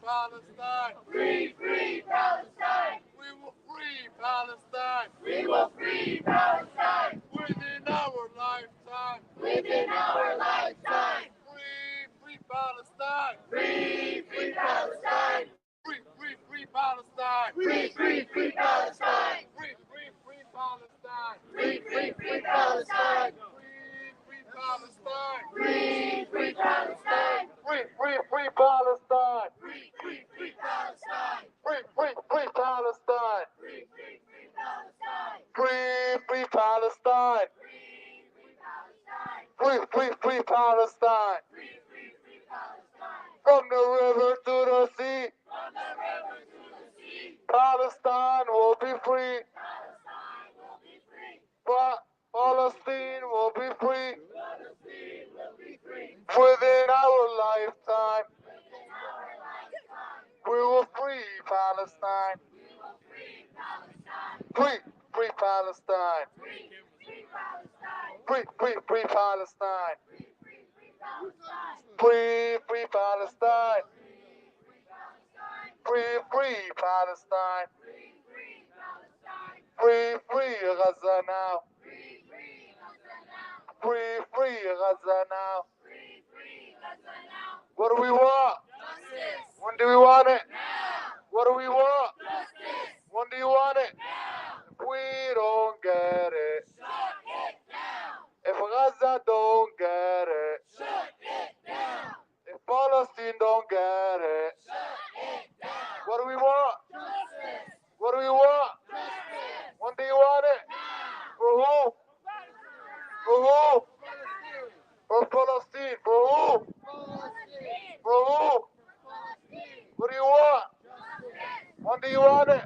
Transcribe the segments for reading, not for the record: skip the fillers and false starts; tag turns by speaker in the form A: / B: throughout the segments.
A: Palestine.
B: Free, free Palestine.
A: We will free Palestine.
B: We will free Palestine.
A: Within our lifetime.
B: Within our lifetime.
A: Free, free Palestine.
B: Free, free Palestine.
A: Free, free, free Palestine.
B: Free, free, free Palestine.
A: Free, free, free Palestine.
B: Free, free, free Palestine.
A: Free, free Palestine.
B: Free, free Palestine.
A: Free, free, free Palestine.
B: Free, free, free Palestine.
A: Free, free, free Palestine.
B: Free, free, free Palestine.
A: Free, free Palestine.
B: Free, free Palestine.
A: Free, free, free Palestine.
B: Free, free, free Palestine.
A: From the river to the sea,
B: From the river to the sea,
A: Palestine will be free.
B: Palestine will be free.
A: Palestine will be free.
B: Palestine will be free.
A: Within our lifetime,
B: Within our lifetime,
A: we will free Palestine.
B: we will free Palestine.
A: Free, free Palestine.
B: Free, free Palestine.
A: Free, free, free Palestine.
B: Free, free, free Palestine.
A: Free, free Palestine.
B: Free, free Palestine.
A: Free, free Palestine.
B: Free, free Palestine.
A: Free, free Gaza now.
B: Free, free Gaza now.
A: Free, free Gaza now.
B: Free, free Gaza now.
A: What do we want?
B: Justice.
A: When do we want it?
B: Now.
A: What do we want?
B: Justice.
A: When do you want it?
B: Now.
A: If we don't get it,
B: Shut it down.
A: if Gaza don't get it,
B: Shut it down.
A: if Palestine don't get it,
B: Shut it down.
A: what do we want?
B: Justice.
A: What do we want?
B: Justice.
A: When do you want it?
B: Now.
A: For who? For who? For Palestine. For who?
B: Palestine.
A: For who?
B: Palestine.
A: What do you want?
B: Justice.
A: When do you want it?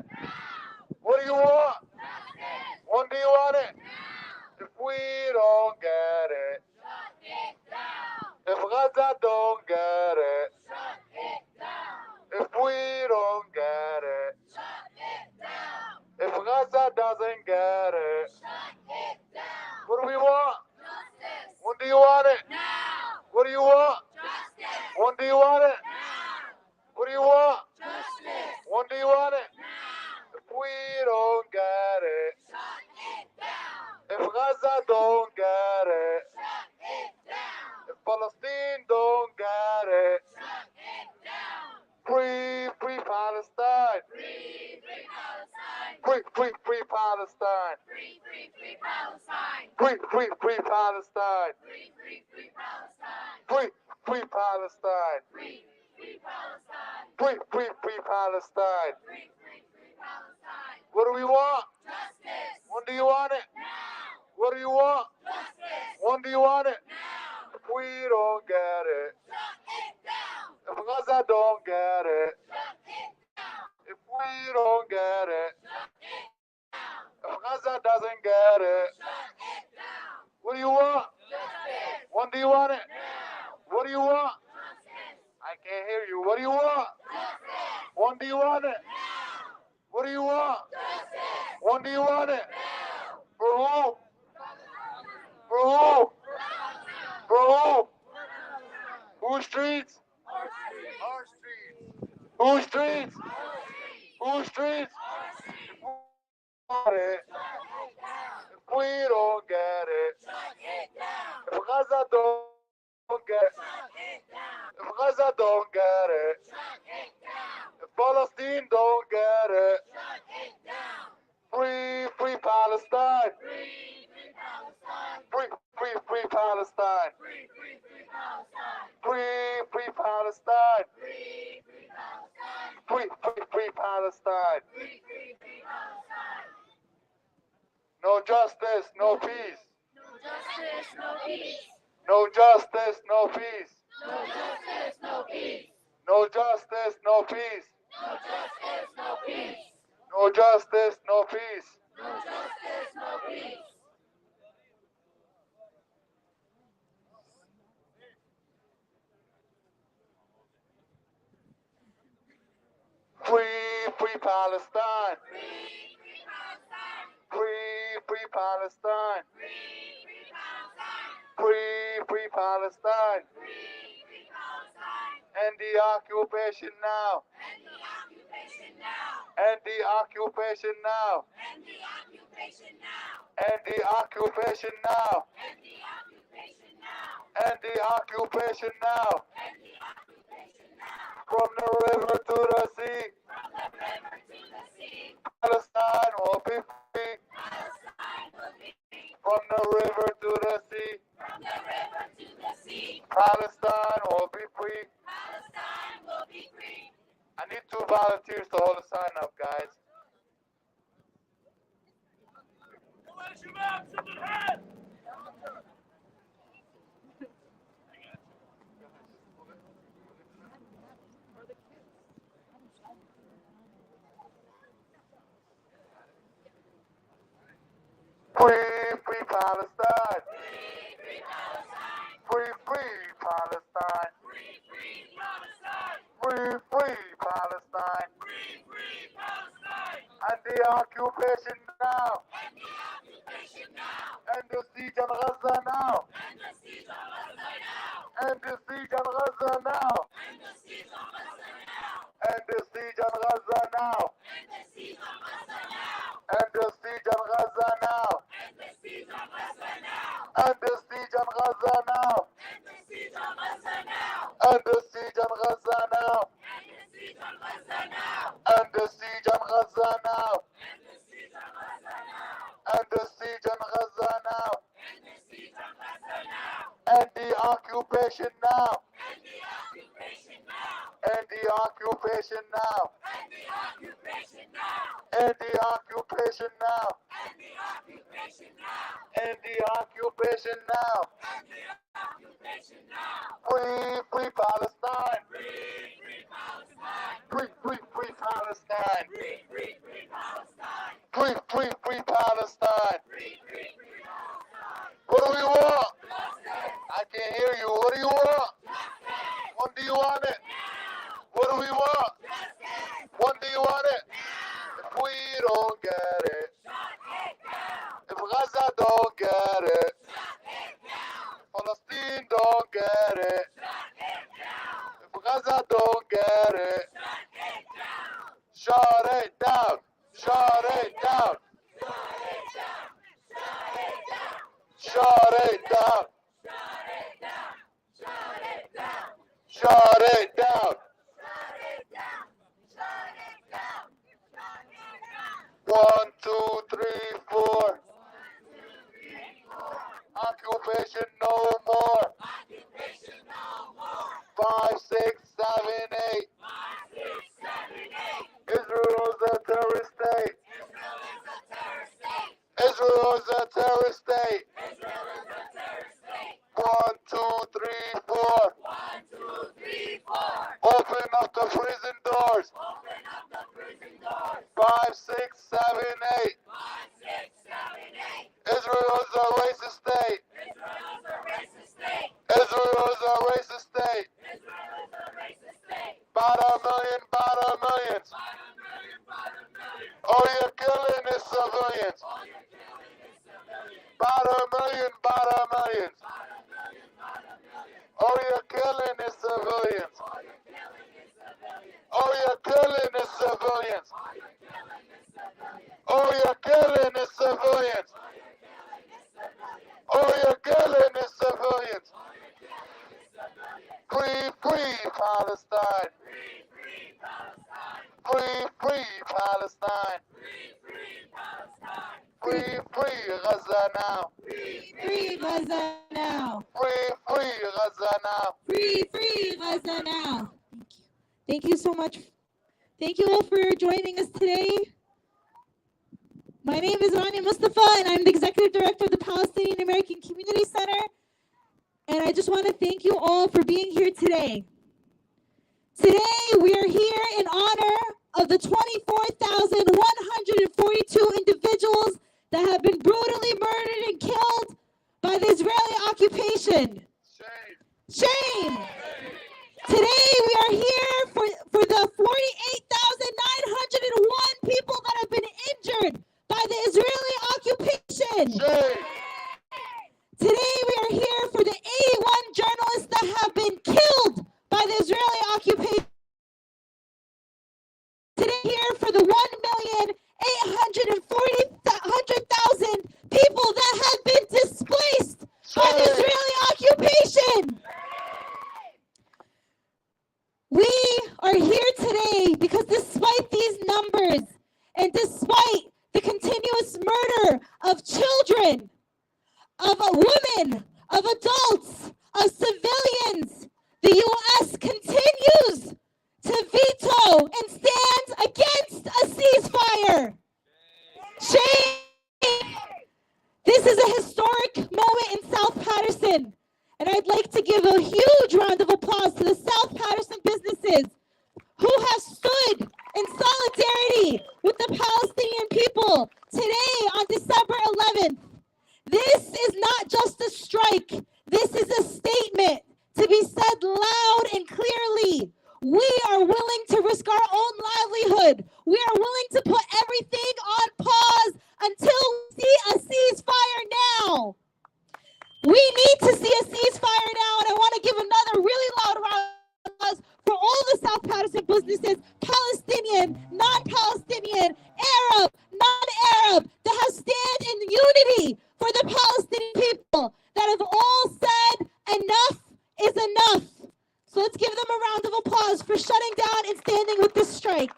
A: What do you want?
B: Justice.
A: When do you want it?
B: Now.
A: If we don't get it,
B: Shut it down.
A: if Gaza don't get it,
B: Shut it down.
A: if we don't get it,
B: Shut it down.
A: if Gaza doesn't get it,
B: Shut it down.
A: what do we want?
B: Justice.
A: When do you want it?
B: Now.
A: What do you want?
B: Justice.
A: When do you want it?
B: Now.
A: What do you want?
B: Justice.
A: When do you want it?
B: Now.
A: If we don't get it,
B: Shut it down.
A: if Gaza don't get it,
B: Shut it down.
A: if Palestine don't get it,
B: Shut it down.
A: free, free Palestine.
B: Free, free Palestine.
A: Free, free, free Palestine.
B: Free, free, free Palestine.
A: Free, free, free Palestine.
B: Free, free, free Palestine.
A: Free, free Palestine.
B: Free, free Palestine.
A: Free, free, free Palestine.
B: Free, free, free Palestine.
A: What do we want?
B: Justice.
A: When do you want it?
B: Now.
A: What do you want?
B: Justice.
A: When do you want it?
B: Now.
A: If we don't get it,
B: Shut it down.
A: if Gaza don't get it,
B: Shut it down.
A: if we don't get it,
B: Shut it down.
A: if Gaza doesn't get it,
B: Shut it down.
A: what do you want?
B: Justice.
A: When do you want it?
B: Now.
A: What do you want?
B: Justice.
A: I can't hear you. What do you want?
B: Justice.
A: When do you want it?
B: Now.
A: What do you want?
B: Justice.
A: When do you want it?
B: Now.
A: For who? For who? For who? Whose streets?
B: Our street.
A: Our streets. Whose streets?
B: Our street.
A: Whose streets?
B: Our street.
A: If we want it,
B: Shut it down.
A: if we don't get it,
B: Shut it down.
A: if Gaza don't get it,
B: Shut it down.
A: if Gaza don't get it,
B: Shut it down.
A: if Palestine don't get it,
B: Shut it down.
A: free, free Palestine.
B: Free, free Palestine.
A: Free, free, free Palestine.
B: Free, free, free Palestine.
A: Free, free Palestine.
B: Free, free Palestine.
A: Free, free, free Palestine.
B: Free, free, free Palestine.
A: No justice, no peace.
B: No justice, no peace.
A: No justice, no peace.
B: No justice, no peace.
A: No justice, no peace.
B: No justice, no peace.
A: No justice, no peace.
B: No justice, no peace.
A: Free, free Palestine.
B: Free, free Palestine.
A: Free, free Palestine.
B: Free, free Palestine.
A: Free, free Palestine.
B: Free, free Palestine.
A: End the occupation now.
B: End the occupation now.
A: End the occupation now.
B: End the occupation now.
A: End the occupation now.
B: End the occupation now.
A: End the occupation now.
B: End the occupation now.
A: From the river to the sea,
B: From the river to the sea,
A: Palestine will be free.
B: Palestine will be free.
A: From the river to the sea,
B: From the river to the sea,
A: Palestine will be free.
B: Palestine will be free.
A: I need 2 volunteers to hold the sign up, guys. Free, free Palestine.
B: Free Palestine.
A: Free, free Palestine.
B: Free Palestine.
A: Free, free Palestine.
B: Free Palestine.
A: And the occupation now.
B: End the occupation now.
A: And the siege on Gaza now.
B: End the siege on Gaza now.
A: And the siege on Gaza now.
B: End the siege on Gaza now.
A: And the siege on Gaza now.
B: End the siege on Gaza now.
A: And the siege on Gaza now.
B: End the siege on Gaza now.
A: And the siege on Gaza now.
B: End the siege on Gaza now.
A: And the siege on Gaza now.
B: End the siege on Gaza now.
A: And the siege on Gaza now.
B: End the siege on Gaza now.
A: And the siege on Gaza now.
B: End the siege on Gaza now.
A: And the occupation now.
B: End the occupation now.
A: And the occupation now.
B: End the occupation now.
A: And the occupation now.
B: End the occupation now.
A: And the occupation now.
B: End the occupation now.
A: Free, free Palestine.
B: Free Palestine.
A: Free, free, free Palestine.
B: Free Palestine.
A: Free, free, free Palestine.
B: Free Palestine.
A: What do we want?
B: Justice.
A: I can't hear you. What do you want?
B: Justice.
A: When do you want it?
B: Now.
A: What do we want?
B: Justice.
A: When do you want it?
B: Now.
A: If we don't get it,
B: Shut it down.
A: if Gaza don't get it,
B: Shut it down.
A: Palestine don't get it,
B: Shut it down.
A: if Gaza don't get it,
B: Shut it down.
A: shut it down, shut it down,
B: Shut it down.
A: shut it down,
B: Shut it down. Shut it down.
A: shut it down.
B: Shut it down. Shut it down. Shut it down.
A: 1, 2, 3, 4. Occupation no more.
B: Occupation no more.
A: 5, 6, 7, 8.
B: 5, 6, 7, 8.
A: Israel is a terrorist state.
B: Israel is a terrorist state.
A: Israel is a terrorist state.
B: Israel is a terrorist state.
A: 1, 2, 3, 4.
B: 1, 2, 3, 4.
A: Open up the prison doors.
B: Open up the prison doors.
A: 5, 6, 7, 8.
B: 5, 6, 7, 8.
A: Israel is a racist state.
B: Israel is a racist state.
A: Israel is a racist state.
B: Israel is a racist state.
A: Bada million, bada millions.
B: Bada million, bada million.
A: All you're killing is civilians.
B: All you're killing is civilians.
A: Bada million, bada millions.
B: Bada million, bada million.
A: All you're killing is civilians.
B: All you're killing is civilians.
A: All you're killing is civilians.
B: All you're killing is civilians.
A: All you're killing is civilians.
B: All you're killing is civilians.
A: Free, free Palestine.
B: Free Palestine.
A: Free, free Palestine.
B: Free Palestine.
A: Free, free Gaza now.
C: Free Gaza now.
A: Free, free Gaza now.
C: Free Gaza now. Thank you so much. Thank you all for joining us today. My name is Rania Mustafa, and I'm the Executive Director of the Palestinian American Community Center. And I just want to thank you all for being here today. Today, we are here in honor of the 24,142 individuals that have been brutally murdered and killed by the Israeli occupation. Shame! Today, we are here for the 48,901 people that have been injured by the Israeli occupation.
A: Shame!
C: Today, we are here for the 81 journalists that have been killed by the Israeli 100,000 people that have been displaced by the Israeli occupation. We are here today because despite these numbers and despite the continuous murder of children, of women, of adults, of civilians, the U.S. continues to veto and stand against a ceasefire. Shame! This is a historic moment in South Paterson, and I'd like to give a huge round of applause to the South Paterson businesses who have stood in solidarity with the Palestinian people today on December 11th. This is not just a strike. This is a statement to be said loud and clearly. We are willing to risk our own livelihood. We are willing to put everything on pause until we see a ceasefire now. We need to see a ceasefire now, and I want to give another really loud round of applause for all the South Paterson businesses, Palestinian, non-Palestinian, Arab, non-Arab, that have stand in unity for the Palestinian people, that have all said enough is enough. So let's give them a round of applause for shutting down and standing with this strike.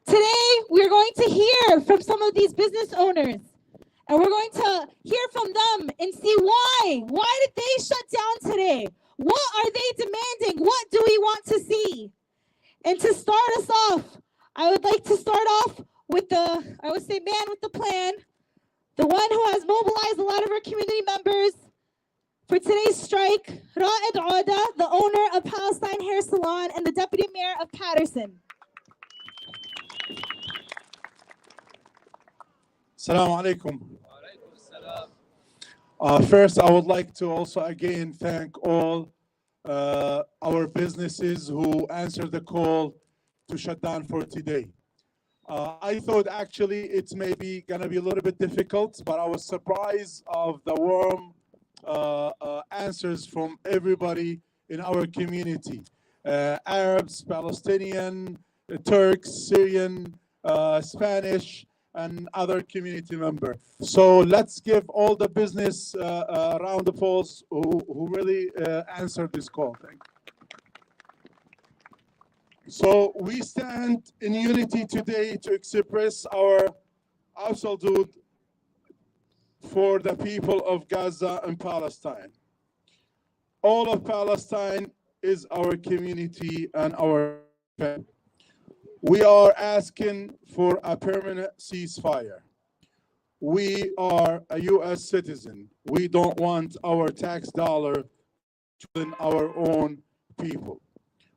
C: Today, we're going to hear from some of these business owners, and we're going to hear from them and see why. Why did they shut down today? What are they demanding? What do we want to see? And to start us off, I would like to start off with the, I would say, man with the plan, the one who has mobilized a lot of our community members for today's strike, Ra'ed Oda, the owner of Palestine Hair Salon and the deputy mayor of Paterson.
D: Assalamu alaikum. First, I would like to also again thank all our businesses who answered the call to shut down for today. I thought actually it's maybe gonna be a little bit difficult, but I was surprised of the warm answers from everybody in our community. Arabs, Palestinian, Turks, Syrian, Spanish, and other community member. So let's give all the business a round of applause who really answered this call. Thank you. So we stand in unity today to express our absolute for the people of Gaza and Palestine. All of Palestine is our community and our family. We are asking for a permanent ceasefire. We are a U.S. citizen. We don't want our tax dollar to win our own people.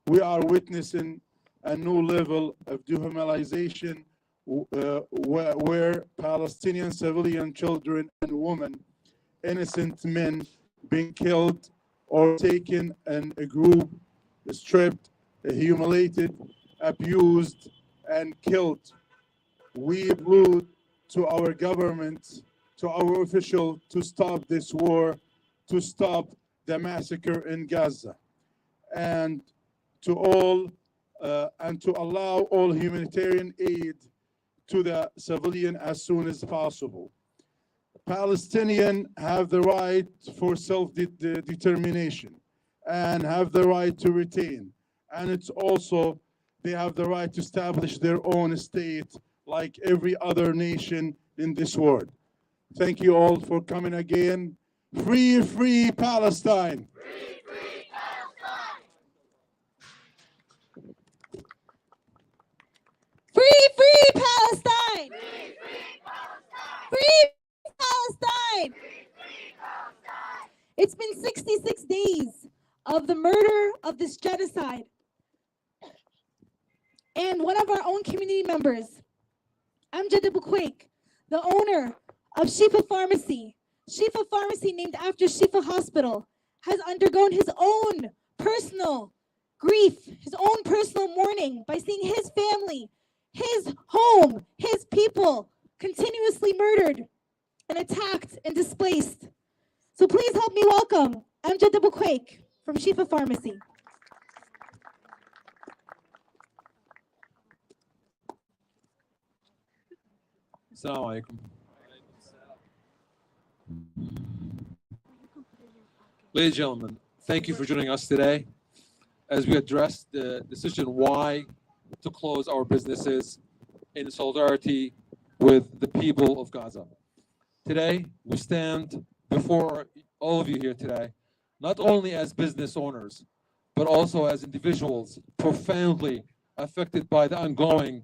D: We are witnessing a new level of dehumanization where Palestinian civilian children and women, innocent men being killed or taken in a group, stripped, humiliated, abused, and killed. We appeal to our government, to our officials to stop this war, to stop the massacre in Gaza, and to allow all humanitarian aid to the civilian as soon as possible. Palestinians have the right for self-determination and have the right to retain. And it's also, they have the right to establish their own state like every other nation in this world. Thank you all for coming again. Free, free Palestine.
B: Free, free Palestine!
C: Free, free Palestine!
B: Free, free Palestine!
C: Free Palestine!
B: Free, free Palestine!
C: It's been 66 days of the murder of this genocide. And one of our own community members, Amjad Abu Quake, the owner of Shifa Pharmacy, Shifa Pharmacy named after Shifa Hospital, has undergone his own personal grief, his own personal mourning by seeing his family, his home, his people continuously murdered and attacked and displaced. So please help me welcome Amjad Abu Quake from Shifa Pharmacy.
E: Assalamu alaikum. Ladies and gentlemen, thank you for joining us today as we address the decision why to close our businesses in solidarity with the people of Gaza. Today, we stand before all of you here today, not only as business owners, but also as individuals profoundly affected by the ongoing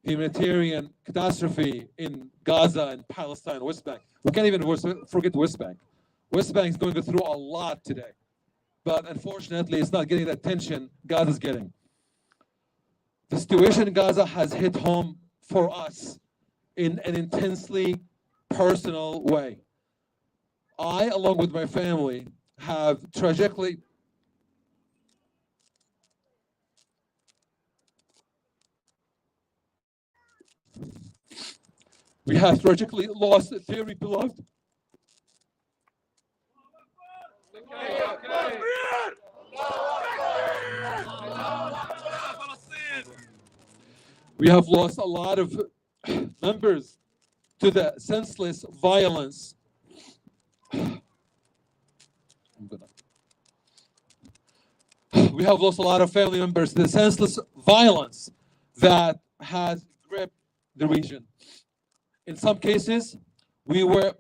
E: humanitarian catastrophe in Gaza and Palestine, West Bank. We can't even forget West Bank. West Bank is going through a lot today, but unfortunately, it's not getting the attention Gaza's getting. The situation in Gaza has hit home for us in an intensely personal way. I, along with my family, have tragically lost a very beloved. We have lost a lot of members to the senseless violence. We have lost a lot of family members to the senseless violence that has gripped the region. In some cases, we were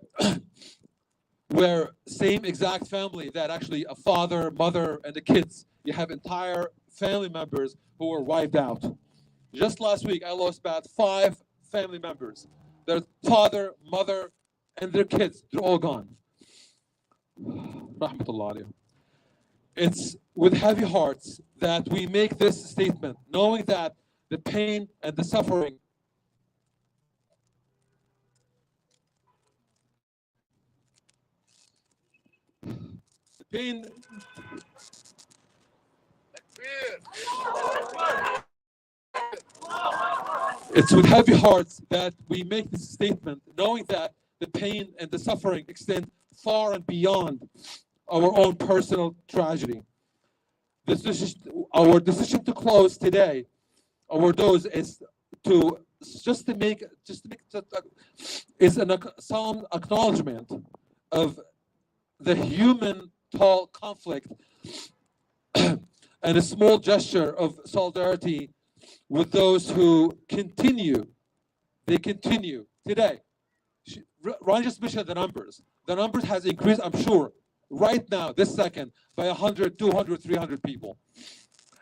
E: same exact family, that actually a father, mother, and the kids. You have entire family members who were wiped out. Just last week, I lost about 5 family members. Their father, mother, and their kids, they're all gone. Rahmatullah alayhim. It's with heavy hearts that we make this statement, knowing that the pain and the suffering It's with heavy hearts that we make this statement, knowing that the pain and the suffering extend far and beyond our own personal tragedy. Our decision to close today, our doors, is to make a solemn acknowledgement of the human tall conflict and a small gesture of solidarity with those who continue today. Ron just mentioned the numbers. The numbers has increased, I'm sure, right now, this second, by 100, 200, 300 people.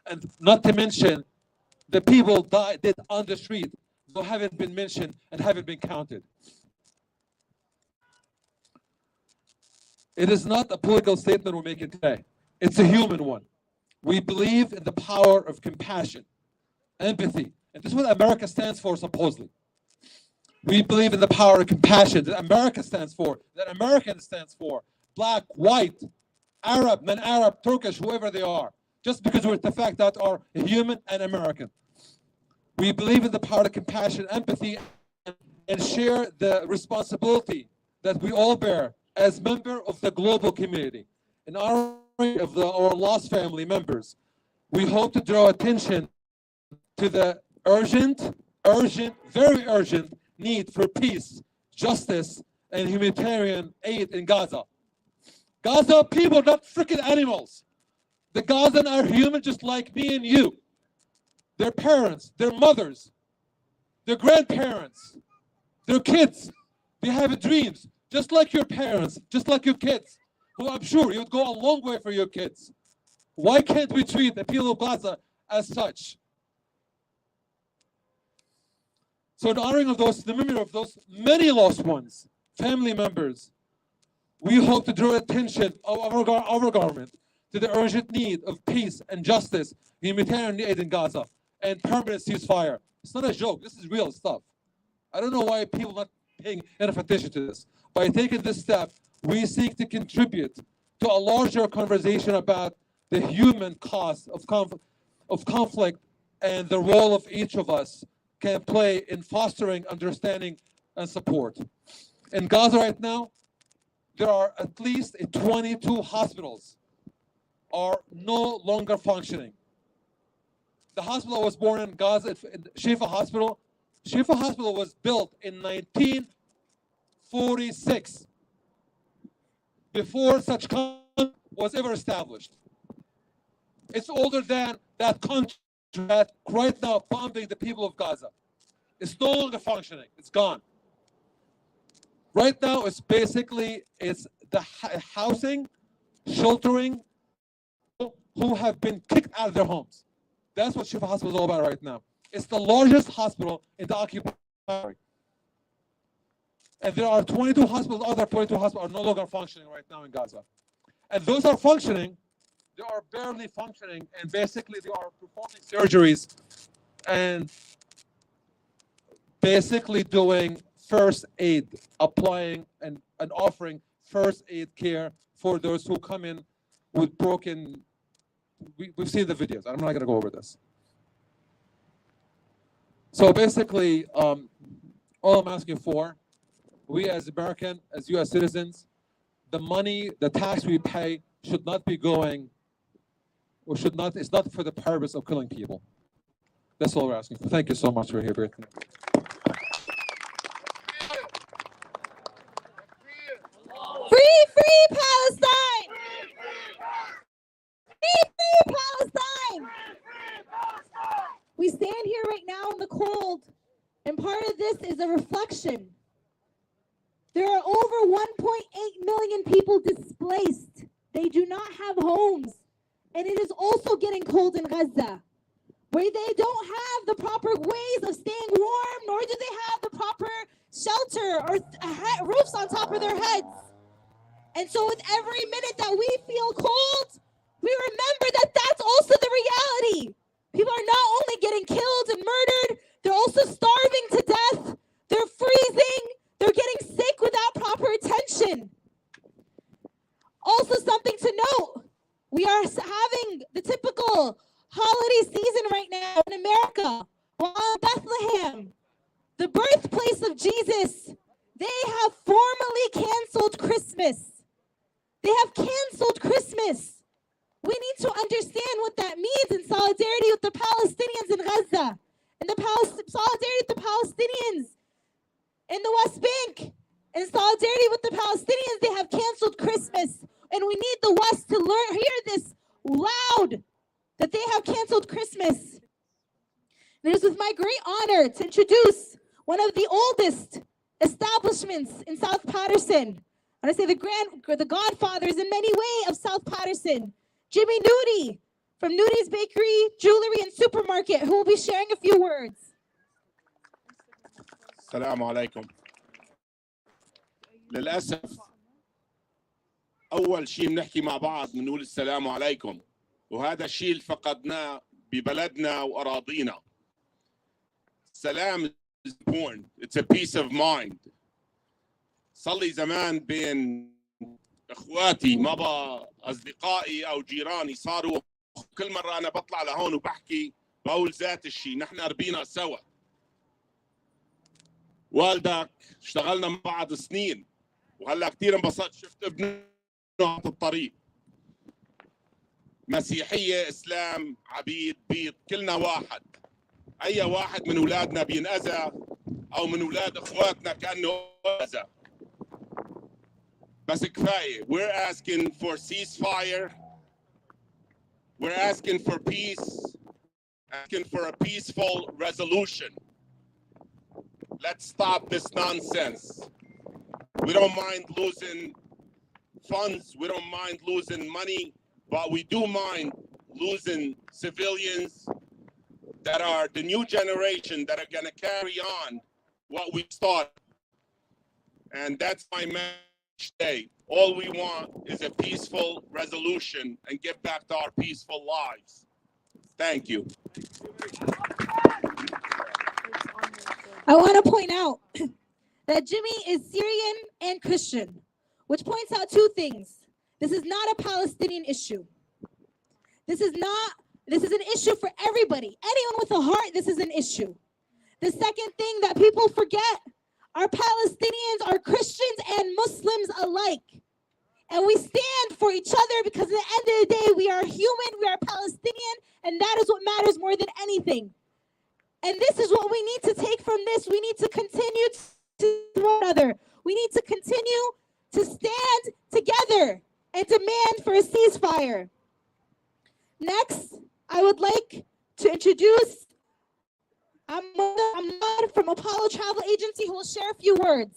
E: And not to mention the people died on the street who haven't been mentioned and haven't been counted. It is not a political statement we're making today. It's a human one. We believe in the power of compassion, empathy. And this is what America stands for, supposedly. We believe in the power of compassion that America stands for, that American stands for. Black, white, Arab, non-Arab, Turkish, whoever they are. Just because we're the fact that are human and American. We believe in the power of compassion, empathy, and share the responsibility that we all bear as member of the global community. In honor of our lost family members, we hope to draw attention to the urgent, very urgent need for peace, justice, and humanitarian aid in Gaza. Gaza people, not freaking animals. The Gazans are human just like me and you. Their parents, their mothers, their grandparents, their kids, they have dreams, just like your parents, just like your kids, who I'm sure you would go a long way for your kids. Why can't we treat the people of Gaza as such? So in honoring of the memory of those many lost ones, family members, we hope to draw attention of our government to the urgent need of peace and justice, humanitarian aid in Gaza, and permanent ceasefire. It's not a joke. This is real stuff. I don't know why people are not paying enough attention to this. By taking this step, we seek to contribute to a larger conversation about the human cost of conflict and the role of each of us can play in fostering understanding and support. In Gaza right now, there are at least 22 hospitals are no longer functioning. The hospital I was born in Gaza, Shifa Hospital, Shifa Hospital was built in 1946, before such country was ever established. It's older than that country that right now bombing the people of Gaza. It's no longer functioning. It's gone. Right now, it's basically the housing, sheltering who have been kicked out of their homes. That's what Shifa Hospital is all about right now. It's the largest hospital in the occupied territory. And there are 22 hospitals, other 22 hospitals are no longer functioning right now in Gaza. And those are functioning, they are barely functioning, and basically they are performing surgeries and basically doing first aid, applying and offering first aid care for those who come in with broken. We've seen the videos. I'm not going to go over this. So basically, all I'm asking for, we as American, as U.S. citizens, the money, the tax we pay should not be going, or should not, it's not for the purpose of killing people. That's all we're asking for. Thank you so much for here, Brittany.
C: Free Palestine! Free Palestine! We stand here right now in the cold, and part of this is a reflection. There are over 1.8 million people displaced. They do not have homes. And it is also getting cold in Gaza, where they don't have the proper ways of staying warm, nor do they have the proper shelter or roofs on top of their heads. And so with every minute that we feel cold, we remember that that's also the reality. People are not only getting killed and murdered, they're also starving to death. They're freezing. They're getting sick without proper attention. Also, something to note, we are having the typical holiday season right now in America. While in Bethlehem, the birthplace of Jesus, they have formally canceled Christmas. They have canceled Christmas. We need to understand what that means in solidarity with the Palestinians in Gaza, and solidarity with the Palestinians in the West Bank. In solidarity with the Palestinians, they have canceled Christmas. And we need the West to hear this loud, that they have canceled Christmas. And it is with my great honor to introduce one of the oldest establishments in South Paterson. I want to say the godfathers in many ways of South Paterson, Jimmy Nudie from Nudie's Bakery, Jewelry, and Supermarket, who will be sharing a few words.
F: السلام عليكم. للأسف أول شيء بنحكي مع بعض بنقول السلام عليكم، وهذا الشيء اللي فقدناه ببلدنا وأراضينا. السلام is important. It's a peace of mind. صار لي زمان بين إخواتي ما بقى أصدقائي أو جيراني صاروا كل مرة أنا بطلع لهون وبحكي بقول ذات الشيء، نحن ربينا سوا. والدك اشتغلنا مع بعض سنين، وهلا كثير انبسطت شفت ابنه على الطريق. مسيحيه، اسلام، عبيد، بيض، كلنا واحد. اي واحد من اولادنا بينأذى او من اولاد اخواتنا كانه اذى. بس كفايه. We're asking for ceasefire. We're asking for peace. Asking for a peaceful resolution. Let's stop this nonsense. We don't mind losing funds. We don't mind losing money, but we do mind losing civilians that are the new generation that are going to carry on what we started. And that's my message today. All we want is a peaceful resolution and get back to our peaceful lives. Thank you.
C: I want to point out that Jimmy is Syrian and Christian, which points out two things. This is not a Palestinian issue. This is an issue for everybody. Anyone with a heart, this is an issue. The second thing that people forget, our Palestinians are Christians and Muslims alike. And we stand for each other because at the end of the day, we are human, we are Palestinian, and that is what matters more than anything. And this is what we need to take from this. We need to continue to one another. We need to continue to stand together and demand for a ceasefire. Next, I would like to introduce Ahmad from Apollo Travel Agency, who will share a few words.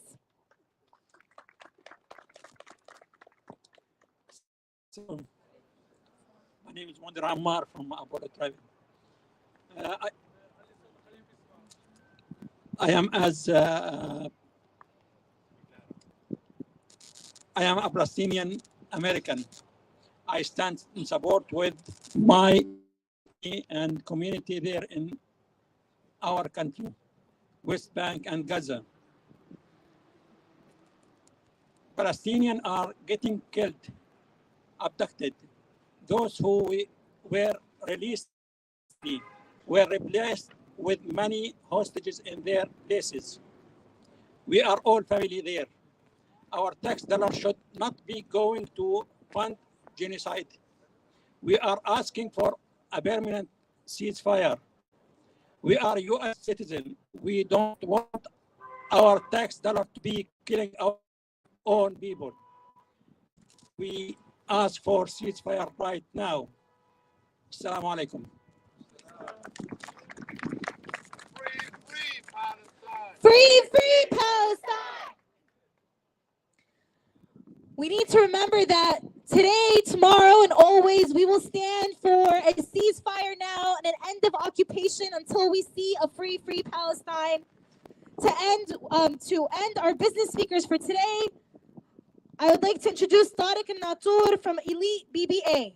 G: My name is Wonder Ammar from Apollo Travel. I am a Palestinian American. I stand in support with my and community there in our country, West Bank and Gaza. Palestinians are getting killed, abducted. Those who were released were replaced with many hostages in their places. We are all family there. Our tax dollar should not be going to fund genocide. We are asking for a permanent ceasefire. We are U.S. citizens. We don't want our tax dollar to be killing our own people. We ask for ceasefire right now. Assalamu alaikum.
A: Free Palestine!
C: Free Palestine! We need to remember that today, tomorrow, and always we will stand for a ceasefire now and an end of occupation until we see a free Palestine. To end our business speakers for today, I would like to introduce Tariq al-Natur from Elite BBA.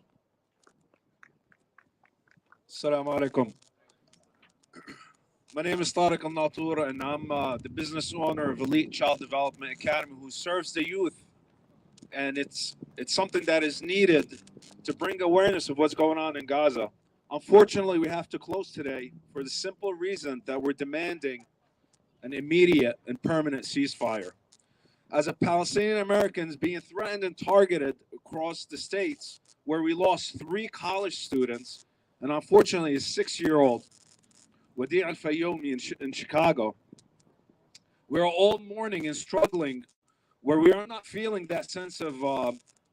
H: Assalamu alaikum. My name is Tariq al-Natur, and I'm the business owner of Elite Child Development Academy, who serves the youth. And it's something that is needed to bring awareness of what's going on in Gaza. Unfortunately, we have to close today for the simple reason that we're demanding an immediate and permanent ceasefire. As a Palestinian Americans being threatened and targeted across the states, where we lost 3 college students, and unfortunately a 6-year-old, Wadi al-Fayoumi in Chicago, we're all mourning and struggling, where we are not feeling that sense of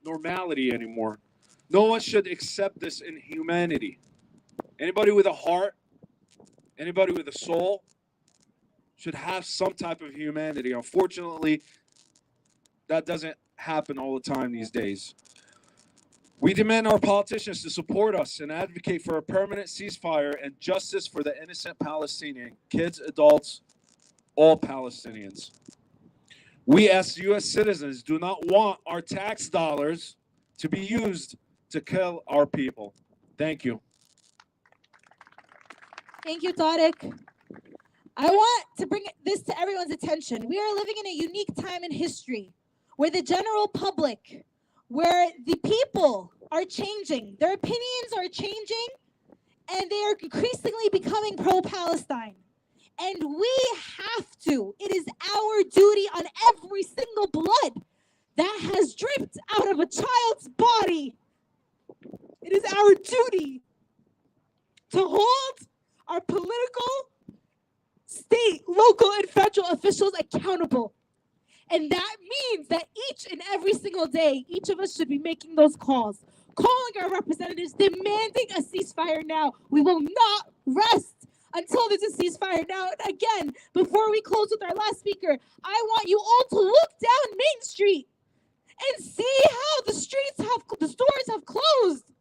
H: normality anymore. No one should accept this inhumanity. Anybody with a heart, anybody with a soul, should have some type of humanity. Unfortunately, that doesn't happen all the time these days. We demand our politicians to support us and advocate for a permanent ceasefire and justice for the innocent Palestinian, kids, adults, all Palestinians. We as U.S. citizens do not want our tax dollars to be used to kill our people. Thank you.
C: Thank you, Tariq. I want to bring this to everyone's attention. We are living in a unique time in history where the general public, where the people are changing, their opinions are changing, and they are increasingly becoming pro-Palestine. And we have to, it is our duty on every single blood that has dripped out of a child's body. It is our duty to hold our political, state, local, and federal officials accountable. And that means that each and every single day, each of us should be making those calls, calling our representatives, demanding a ceasefire now. We will not rest until there's a ceasefire now. And again, before we close with our last speaker, I want you all to look down Main Street and see how the stores have closed.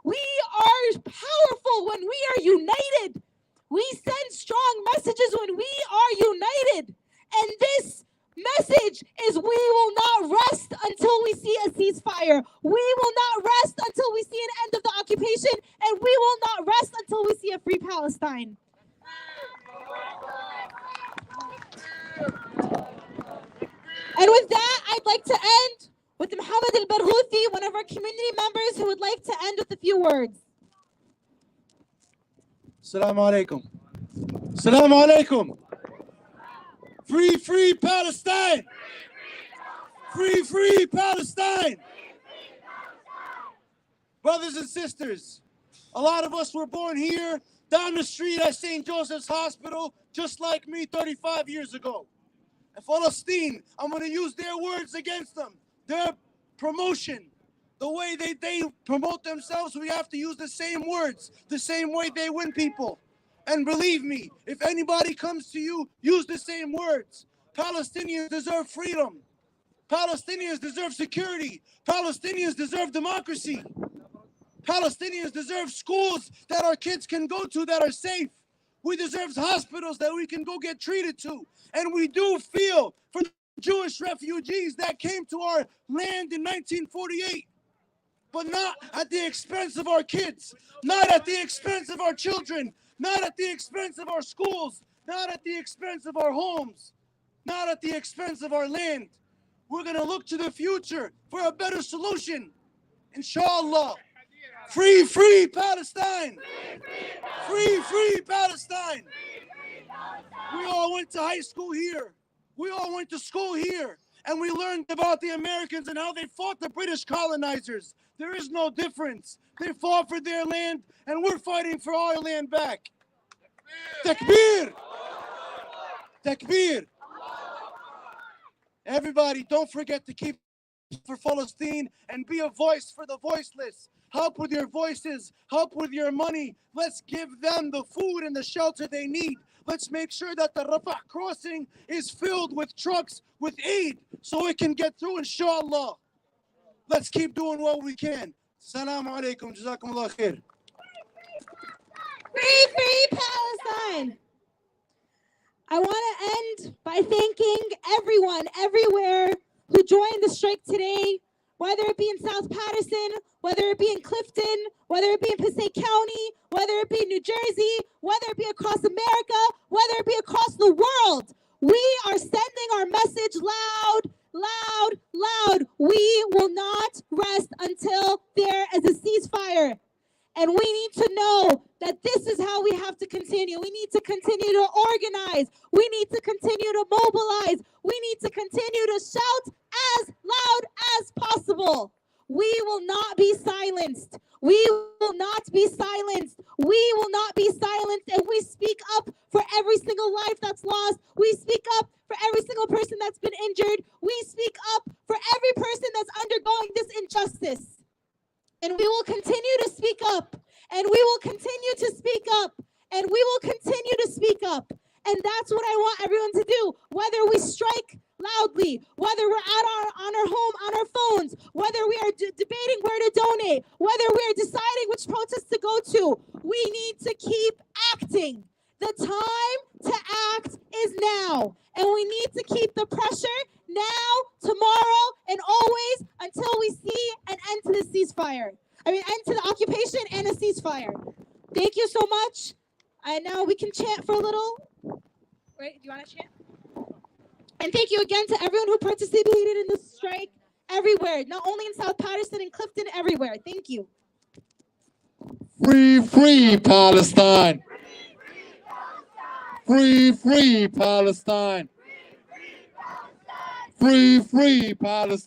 C: We are powerful when we are united. We send strong messages when we are united. And this message is we will not rest until we see a ceasefire. We will not rest until we see an end of the occupation. And we will not rest until we see a free Palestine. And with that, I'd like to end with Mohammed al-Barghouthi, one of our community members who would like to end with a few words.
D: Assalamu alaikum. Assalamu alaikum. Free Palestine. Free Palestine. Brothers and sisters, a lot of us were born here
I: down the street at St. Joseph's Hospital, just like me 35 years ago. And Palestine, I'm going to use their words against them. Their promotion, the way they promote themselves, we have to use the same words, the same way they win people. And believe me, if anybody comes to you, use the same words. Palestinians deserve freedom. Palestinians deserve security. Palestinians deserve democracy. Palestinians deserve schools that our kids can go to that are safe. We deserve hospitals that we can go get treated to. And we do feel for the Jewish refugees that came to our land in 1948, but not at the expense of our kids, not at the expense of our children, not at the expense of our schools, not at the expense of our homes, not at the expense of our land. We're going to look to the future for a better solution. Inshallah. Free, free Palestine. Free, free Palestine. We all went to high school here. We all went to school here. And we learned about the Americans and how they fought the British colonizers. There is no difference. They fought for their land, and we're fighting for our land back. Takbir! Takbir! Everybody, don't forget to keep for Palestine and be a voice for the voiceless. Help with your voices. Help with your money. Let's give them the food and the shelter they need. Let's make sure that the Rafah crossing is filled with trucks with aid so it can get through, inshallah. Let's keep doing what we can. Assalamu alaikum. Jazakumullah khair.
C: Free, free Palestine. I want to end by thanking everyone, everywhere, who joined the strike today, whether it be in South Paterson, whether it be in Clifton, whether it be in Passaic County, whether it be in New Jersey, whether it be across America, whether it be across the world. We are sending our message loud, loud, loud. We will not rest until there is a ceasefire. And we need to know that this is how we have to continue. We need to continue to organize. We need to continue to mobilize. We need to continue to shout as loud as possible. We will not be silenced. We will not be silenced. We will not be silenced. And we speak up for every single life that's lost. We speak up for every single person that's been injured. We speak up for every person that's undergoing this injustice. And we will continue to speak up. And we will continue to speak up. And we will continue to speak up. And that's what I want everyone to do. Whether we strike loudly, whether we're on our home, on our phones, whether we are debating where to donate, whether we are deciding which protests to go to, we need to keep acting. The time to act is now. And we need to keep the pressure now, tomorrow, and always until we see an end to the ceasefire. End to the occupation and a ceasefire. Thank you so much. And now we can chant for a little. Right? Do you want to chant? And thank you again to everyone who participated in this strike everywhere, not only in South Paterson and Clifton, everywhere. Thank you.
E: Free, free Palestine. Free, free Palestine. Free, free Palestine.